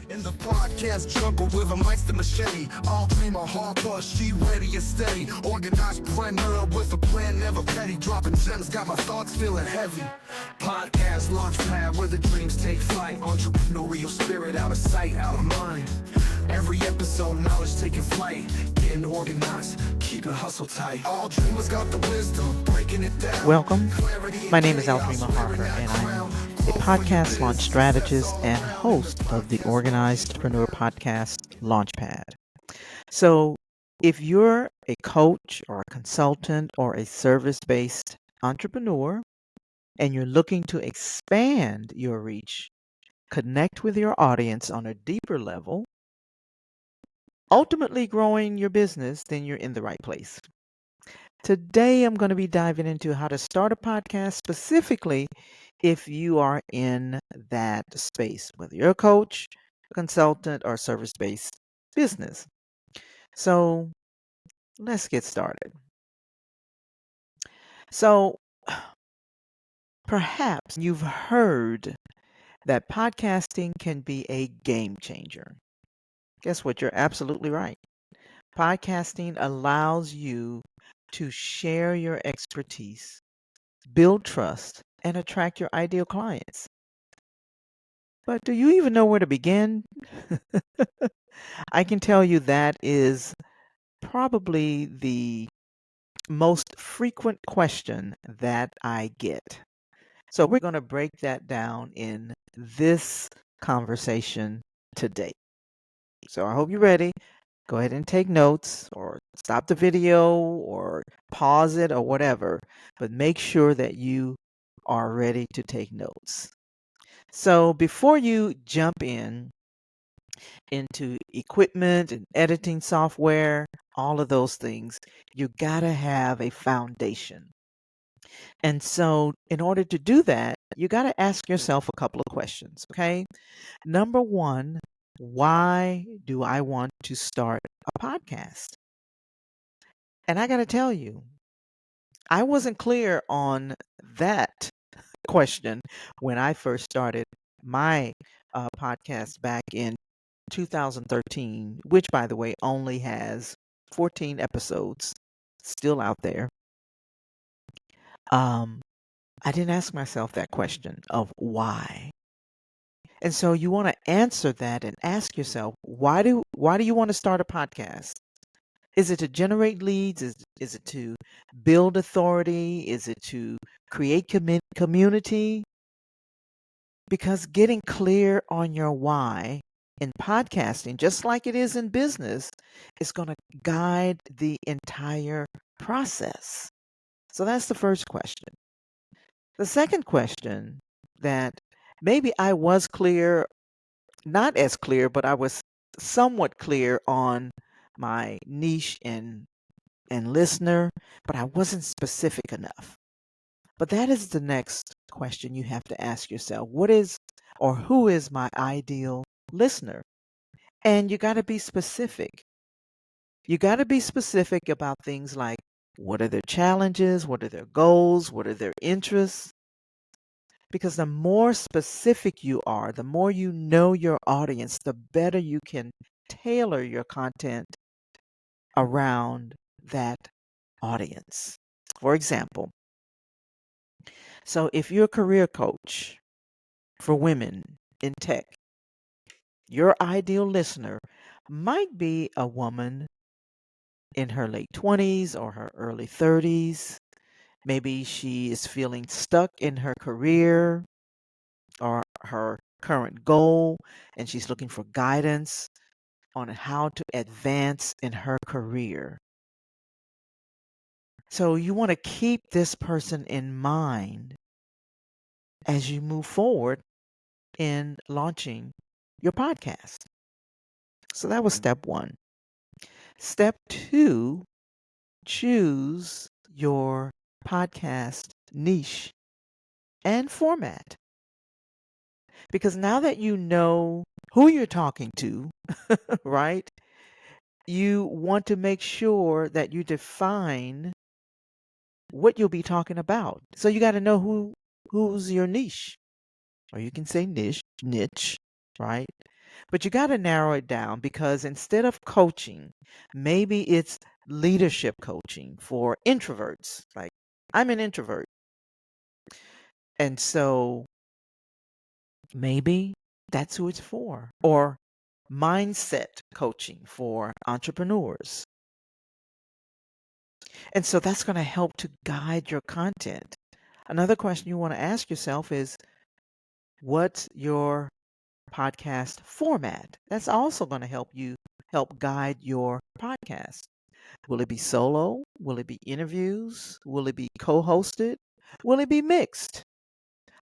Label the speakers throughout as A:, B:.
A: In the podcast jungle with a mic to machete. Aldreama Harper, she ready and steady. Organized planner with a plan, never petty. Dropping gems, got my thoughts feeling heavy. Podcast launch pad where the dreams take flight. Entrepreneurial spirit out of sight, out of mind. Every episode, knowledge taking flight. Getting organized, keeping hustle tight. All dreamers got the wisdom, breaking it down.
B: Welcome. My name is Aldreama Harper, and I'm a podcast launch strategist and host of the Organized Entrepreneur Podcast Launchpad. So, if you're a coach or a consultant or a service-based entrepreneur and you're looking to expand your reach, connect with your audience on a deeper level, ultimately growing your business, then you're in the right place. Today, I'm going to be diving into how to start a podcast specifically if you are in that space, whether you're a coach, a consultant, or service-based business. So let's get started. So perhaps you've heard that podcasting can be a game changer. Guess what? You're absolutely right. Podcasting allows you to share your expertise, build trust, and attract your ideal clients. But do you even know where to begin? I can tell you that is probably the most frequent question that I get. So we're going to break that down in this conversation today. So I hope you're ready. Go ahead and take notes or stop the video or pause it or whatever, but make sure that you are ready to take notes. So before you jump into equipment and editing software, all of those things, you got to have a foundation. And so in order to do that, you got to ask yourself a couple of questions, okay? Number one, why do I want to start a podcast? And I got to tell you, I wasn't clear on that question when I first started my podcast back in 2013, which, by the way, only has 14 episodes still out there. I didn't ask myself that question of why. And so you want to answer that and ask yourself, why do you want to start a podcast? Is it to generate leads? Is it to build authority? Is it to create community? Because getting clear on your why in podcasting, just like it is in business, is going to guide the entire process. So that's the first question. The second question that maybe I was clear, not as clear, but I was somewhat clear on my niche and listener, but I wasn't specific enough. But that is the next question you have to ask yourself. What is or who is my ideal listener? And you got to be specific. You got to be specific about things like what are their challenges, what are their goals, what are their interests? Because the more specific you are, the more you know your audience, the better you can tailor your content around that audience. For example, so if you're a career coach for women in tech, your ideal listener might be a woman in her late 20s or her early 30s. Maybe she is feeling stuck in her career or her current goal, and she's looking for guidance on how to advance in her career. So you want to keep this person in mind as you move forward in launching your podcast. So that was step one. Step two, choose your podcast niche and format. Because now that you know who you're talking to, right, you want to make sure that you define what you'll be talking about. So you got to know who's your niche, or you can say niche, right? But you got to narrow it down because instead of coaching, maybe it's leadership coaching for introverts. Like, I'm an introvert. And so maybe that's who it's for. Or mindset coaching for entrepreneurs. And so that's going to help to guide your content. Another question you want to ask yourself is, what's your podcast format? That's also going to help guide your podcast. Will it be solo? Will it be interviews? Will it be co-hosted? Will it be mixed?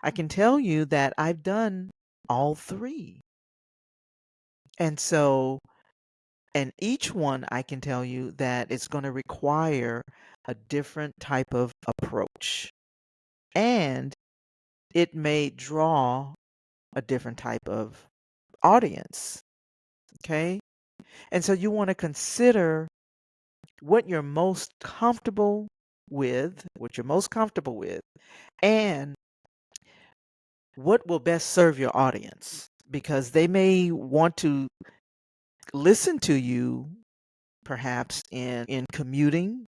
B: I can tell you that I've done all three. And so, and each one I can tell you that it's going to require a different type of approach. And it may draw a different type of audience. Okay. And so you want to consider what you're most comfortable with, and what will best serve your audience, because they may want to listen to you perhaps in commuting.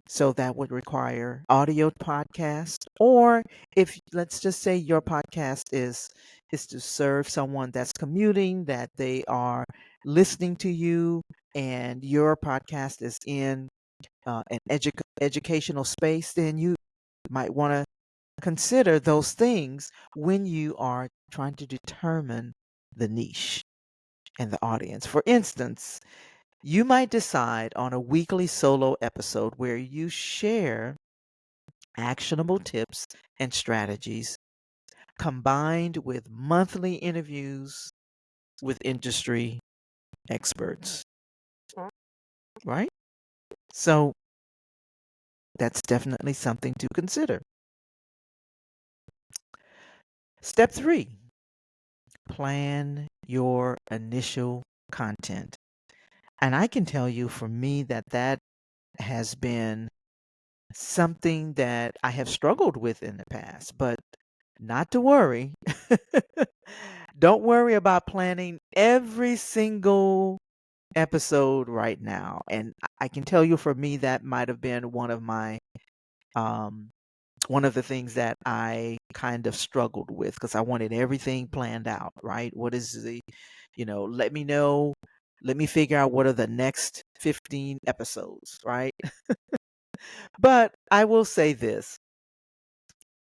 B: So that would require audio podcast. Or if, let's just say, your podcast is to serve someone that's commuting, that they are listening to you, and your podcast is in an educational space, then you might want to consider those things when you are trying to determine the niche and the audience. For instance, you might decide on a weekly solo episode where you share actionable tips and strategies combined with monthly interviews with industry experts, right? So that's definitely something to consider. Step 3, plan your initial content. And I can tell you, for me, that has been something that I have struggled with in the past, but not to worry. Don't worry about planning every single episode right now. And I can tell you, for me, that might have been um one of the things that I kind of struggled with, because I wanted everything planned out, right? What is let me know, let me figure out what are the next 15 episodes, right? But I will say this,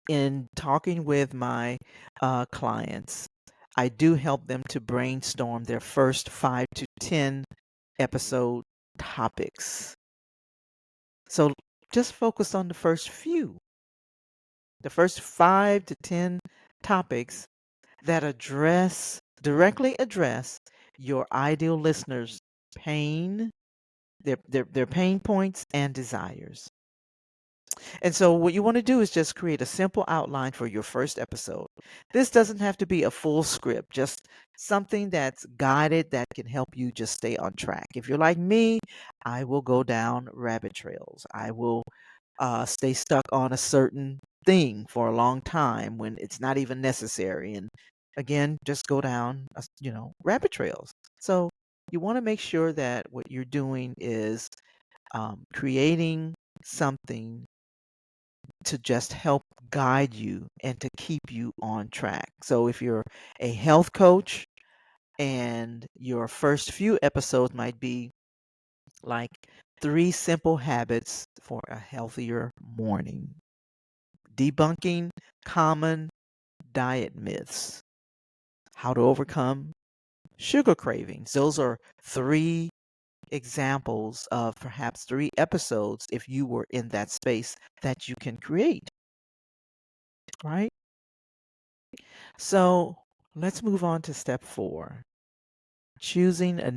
B: in talking with my clients, I do help them to brainstorm their first 5 to 10 episode topics. So just focus on the first 5 to 10 topics that directly address your ideal listeners' pain, their pain points and desires. And so what you want to do is just create a simple outline for your first episode. This doesn't have to be a full script, just something that's guided that can help you just stay on track. If you're like me, I will go down rabbit trails. I will stay stuck on a certain thing for a long time when it's not even necessary. And again, just go down, rabbit trails. So you want to make sure that what you're doing is creating something to just help guide you and to keep you on track. So if you're a health coach and your first few episodes might be like 3 simple habits for a healthier morning, debunking common diet myths, how to overcome sugar cravings. Those are 3 examples of perhaps 3 episodes, if you were in that space, that you can create, right? So let's move on to step 4, choosing a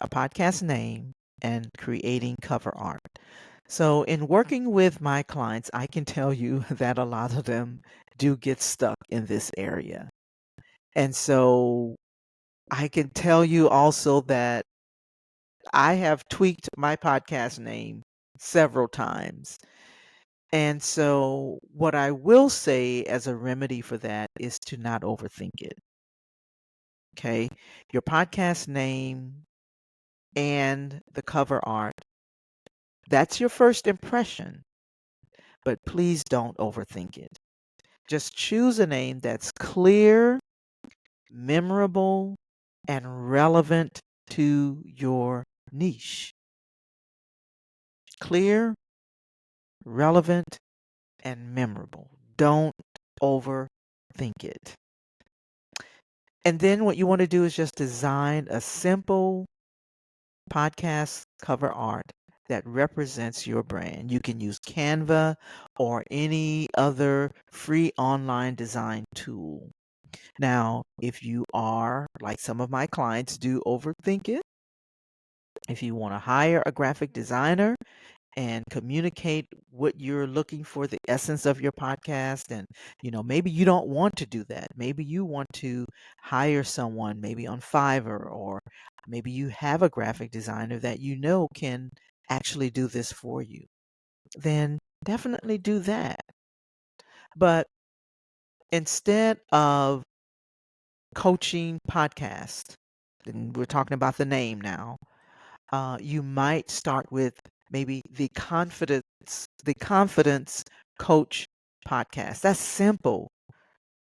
B: podcast name, and creating cover art. So, in working with my clients, I can tell you that a lot of them do get stuck in this area. And so, I can tell you also that I have tweaked my podcast name several times. And so, what I will say as a remedy for that is to not overthink it. Okay. Your podcast name and the cover art. That's your first impression, but please don't overthink it. Just choose a name that's clear, memorable, and relevant to your niche. Clear, relevant, and memorable. Don't overthink it. And then what you want to do is just design a simple podcast cover art that represents your brand. You can use Canva or any other free online design tool. Now, if you are, like some of my clients do, overthink it, if you want to hire a graphic designer and communicate what you're looking for, the essence of your podcast, and maybe you don't want to do that. Maybe you want to hire someone, maybe on Fiverr, or maybe you have a graphic designer that can actually do this for you. Then definitely do that. But instead of coaching podcast, and we're talking about the name now, you might start with maybe the confidence coach podcast. That's simple.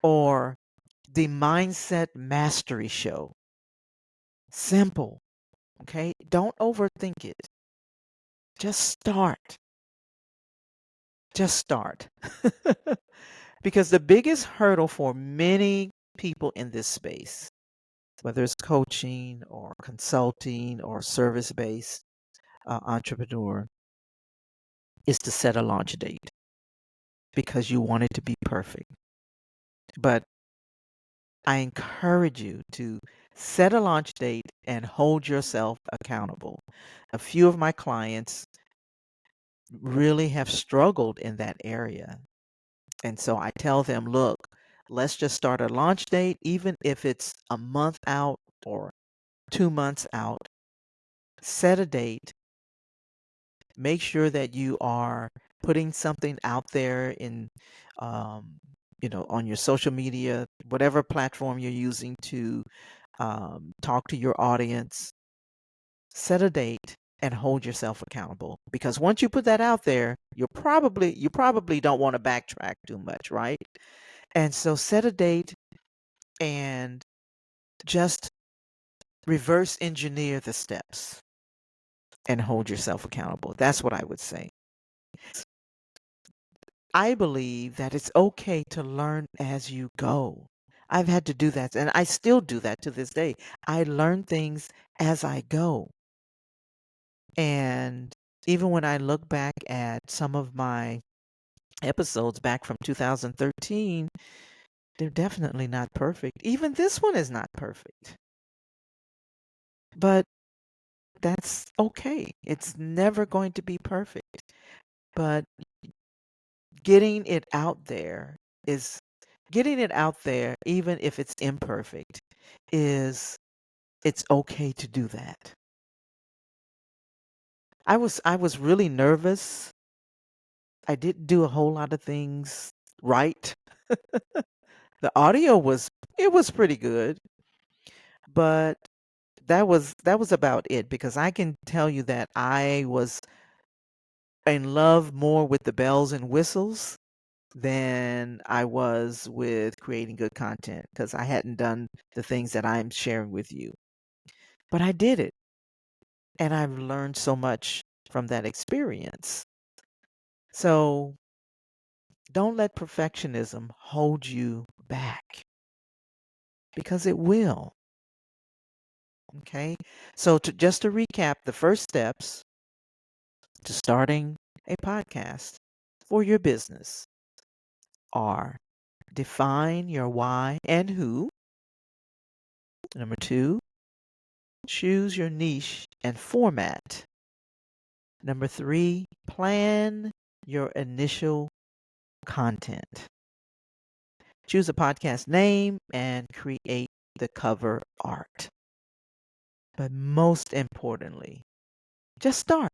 B: Or the mindset mastery show. Simple. Okay. Don't overthink it. Just start. Just start. Because the biggest hurdle for many people in this space, whether it's coaching or consulting or service based entrepreneur, is to set a launch date because you want it to be perfect. But I encourage you to set a launch date and hold yourself accountable. A few of my clients really have struggled in that area. And so I tell them, look, let's just start a launch date, even if it's a month out or 2 months out. Set a date. Make sure that you are putting something out there um, on your social media, whatever platform you're using to talk to your audience. Set a date and hold yourself accountable. Because once you put that out there, you probably don't want to backtrack too much, right? And so set a date and just reverse engineer the steps and hold yourself accountable. That's what I would say. I believe that it's okay to learn as you go. I've had to do that, and I still do that to this day. I learn things as I go. And even when I look back at some of my episodes back from 2013, they're definitely not perfect. Even this one is not perfect. But that's okay. It's never going to be perfect. But getting it out there is getting it out there, even if it's imperfect, is it's okay to do that. I was really nervous. I didn't do a whole lot of things right. The audio was pretty good, but that was about it, because I can tell you that I was in love more with the bells and whistles than I was with creating good content, because I hadn't done the things that I'm sharing with you. But I did it, and I've learned so much from that experience. So don't let perfectionism hold you back, because it will. Okay. So just to recap, the first steps to starting a podcast for your business are: define your why and who. Number two, choose your niche and format. Number three, plan your initial content. Choose a podcast name and create the cover art. But most importantly, just start.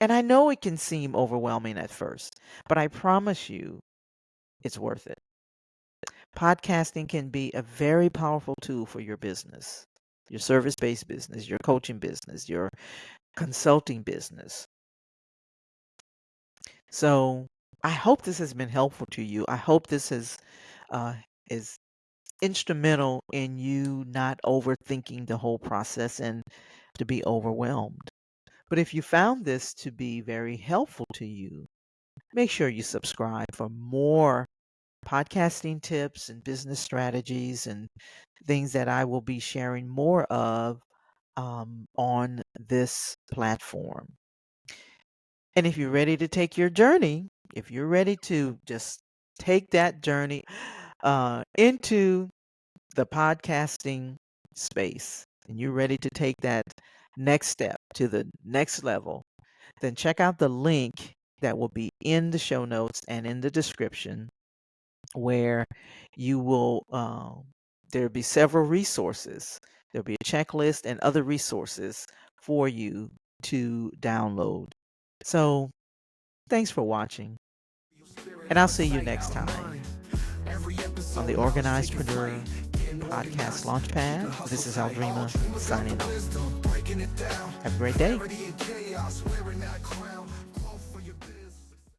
B: And I know it can seem overwhelming at first, but I promise you it's worth it. podcasting can be a very powerful tool for your business, your service-based business, your coaching business, your consulting business. So I hope this has been helpful to you. I hope this uh, is instrumental in you not overthinking the whole process and to be overwhelmed. But if you found this to be very helpful to you, make sure you subscribe for more podcasting tips and business strategies and things that I will be sharing more of on this platform. And if you're ready to take your journey, if you're ready to just take that journey into the podcasting space, and you're ready to take that next step to the next level, then check out the link that will be in the show notes and in the description where you will, there'll be several resources. There'll be a checklist and other resources for you to download. So thanks for watching, and I'll see you next time on the Organizedpreneur Podcast Launchpad. This is Aldreama signing off. Have a great day.